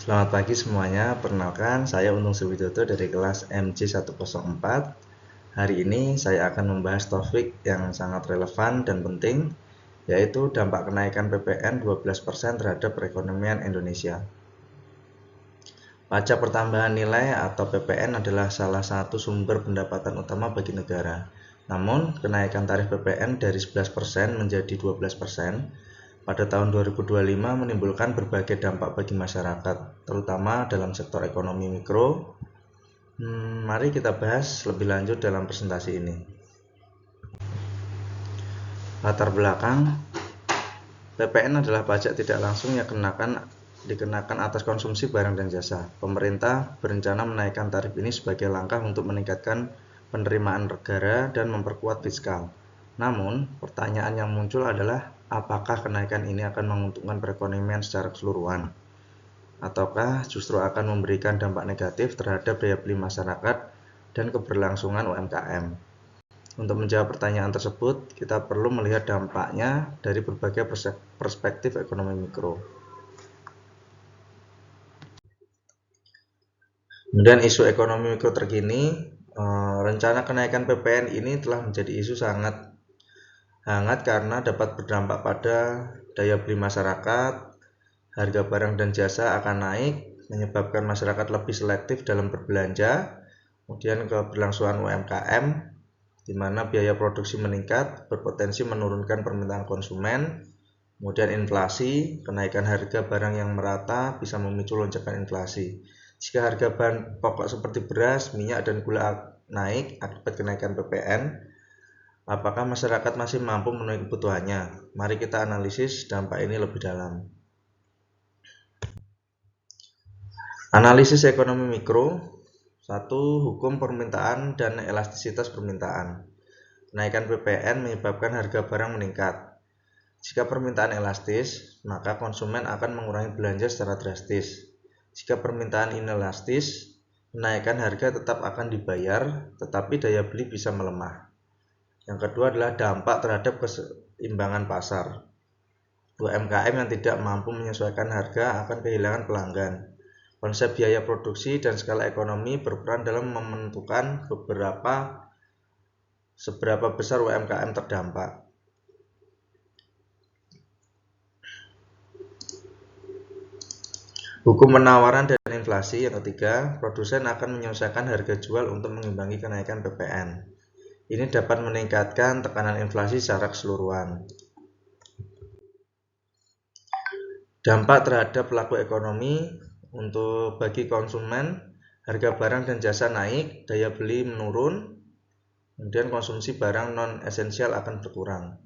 Selamat pagi semuanya, perkenalkan saya Untung Suwidodo dari kelas MC104. Hari ini saya akan membahas topik yang sangat relevan dan penting, yaitu dampak kenaikan PPN 12% terhadap perekonomian Indonesia. Pajak pertambahan nilai atau PPN adalah salah satu sumber pendapatan utama bagi negara. Namun, kenaikan tarif PPN dari 11% menjadi 12% pada tahun 2025 menimbulkan berbagai dampak bagi masyarakat, terutama dalam sektor ekonomi mikro. Mari kita bahas lebih lanjut dalam presentasi ini. Latar belakang, PPN adalah pajak tidak langsung yang dikenakan atas konsumsi barang dan jasa. Pemerintah berencana menaikkan tarif ini sebagai langkah untuk meningkatkan penerimaan negara dan memperkuat fiskal. Namun, pertanyaan yang muncul adalah apakah kenaikan ini akan menguntungkan perekonomian secara keseluruhan, ataukah justru akan memberikan dampak negatif terhadap daya beli masyarakat dan keberlangsungan UMKM. Untuk menjawab pertanyaan tersebut, kita perlu melihat dampaknya dari berbagai perspektif ekonomi mikro. Kemudian isu ekonomi mikro terkini, rencana kenaikan PPN ini telah menjadi isu sangat hangat karena dapat berdampak pada daya beli masyarakat. Harga barang dan jasa akan naik, menyebabkan masyarakat lebih selektif dalam berbelanja. Kemudian keberlangsungan UMKM, di mana biaya produksi meningkat, berpotensi menurunkan permintaan konsumen. Kemudian inflasi, kenaikan harga barang yang merata bisa memicu lonjakan inflasi. Jika harga bahan pokok seperti beras, minyak, dan gula naik akibat kenaikan PPN, apakah masyarakat masih mampu memenuhi kebutuhannya? Mari kita analisis dampak ini lebih dalam. Analisis ekonomi mikro. 1. Hukum permintaan dan elastisitas permintaan. Kenaikan PPN menyebabkan harga barang meningkat. Jika permintaan elastis, maka konsumen akan mengurangi belanja secara drastis. Jika permintaan inelastis, kenaikan harga tetap akan dibayar, tetapi daya beli bisa melemah. Yang kedua adalah dampak terhadap keseimbangan pasar. UMKM yang tidak mampu menyesuaikan harga akan kehilangan pelanggan. Konsep biaya produksi dan skala ekonomi berperan dalam menentukan seberapa besar UMKM terdampak. Hukum penawaran dan inflasi. Yang ketiga, produsen akan menyesuaikan harga jual untuk mengimbangi kenaikan PPN. Ini dapat meningkatkan tekanan inflasi secara keseluruhan. Dampak terhadap pelaku ekonomi. Untuk bagi konsumen, harga barang dan jasa naik, daya beli menurun, kemudian konsumsi barang non-esensial akan berkurang.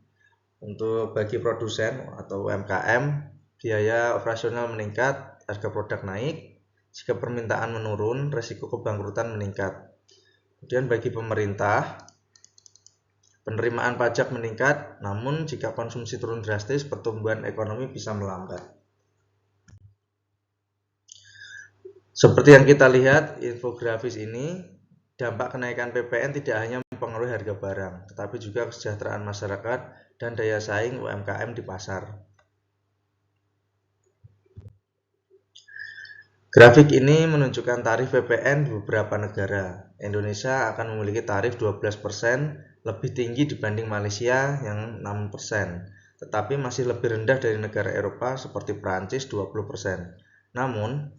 Untuk bagi produsen atau UMKM, biaya operasional meningkat, harga produk naik. Jika permintaan menurun, risiko kebangkrutan meningkat. Kemudian bagi pemerintah, penerimaan pajak meningkat, namun jika konsumsi turun drastis, pertumbuhan ekonomi bisa melambat. Seperti yang kita lihat infografis ini, dampak kenaikan PPN tidak hanya mempengaruhi harga barang, tetapi juga kesejahteraan masyarakat dan daya saing UMKM di pasar. Grafik ini menunjukkan tarif PPN di beberapa negara. Indonesia akan memiliki tarif 12%, lebih tinggi dibanding Malaysia yang 6%, tetapi masih lebih rendah dari negara Eropa seperti Prancis 20%. Namun,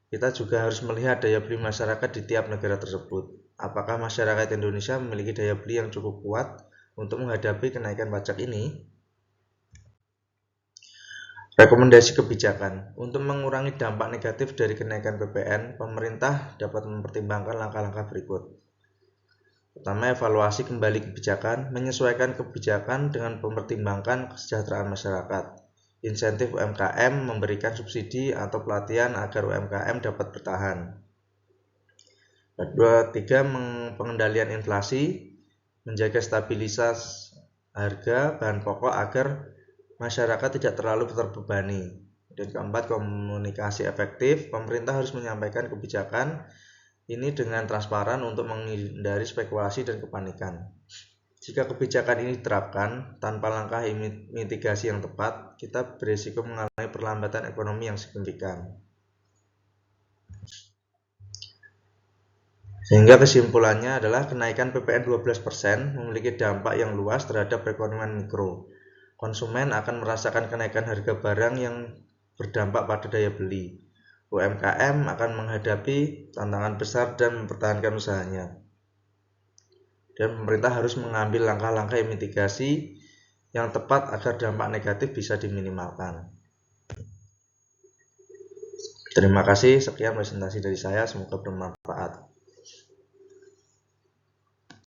kita juga harus melihat daya beli masyarakat di tiap negara tersebut. Apakah masyarakat Indonesia memiliki daya beli yang cukup kuat untuk menghadapi kenaikan pajak ini? Rekomendasi kebijakan. Untuk mengurangi dampak negatif dari kenaikan PPN, pemerintah dapat mempertimbangkan langkah-langkah berikut. Pertama, evaluasi kembali kebijakan, menyesuaikan kebijakan dengan mempertimbangkan kesejahteraan masyarakat. Insentif UMKM, memberikan subsidi atau pelatihan agar UMKM dapat bertahan. Kedua, 3, pengendalian inflasi, menjaga stabilitas harga bahan pokok agar masyarakat tidak terlalu terbebani. Dan keempat, komunikasi efektif. Pemerintah harus menyampaikan kebijakan ini dengan transparan untuk menghindari spekulasi dan kepanikan. Jika kebijakan ini diterapkan tanpa langkah mitigasi yang tepat, kita berisiko mengalami perlambatan ekonomi yang signifikan. Sehingga kesimpulannya adalah kenaikan PPN 12% memiliki dampak yang luas terhadap perekonomian mikro. Konsumen akan merasakan kenaikan harga barang yang berdampak pada daya beli. UMKM akan menghadapi tantangan besar dan mempertahankan usahanya. Dan pemerintah harus mengambil langkah-langkah mitigasi yang tepat agar dampak negatif bisa diminimalkan. Terima kasih, sekian presentasi dari saya, semoga bermanfaat.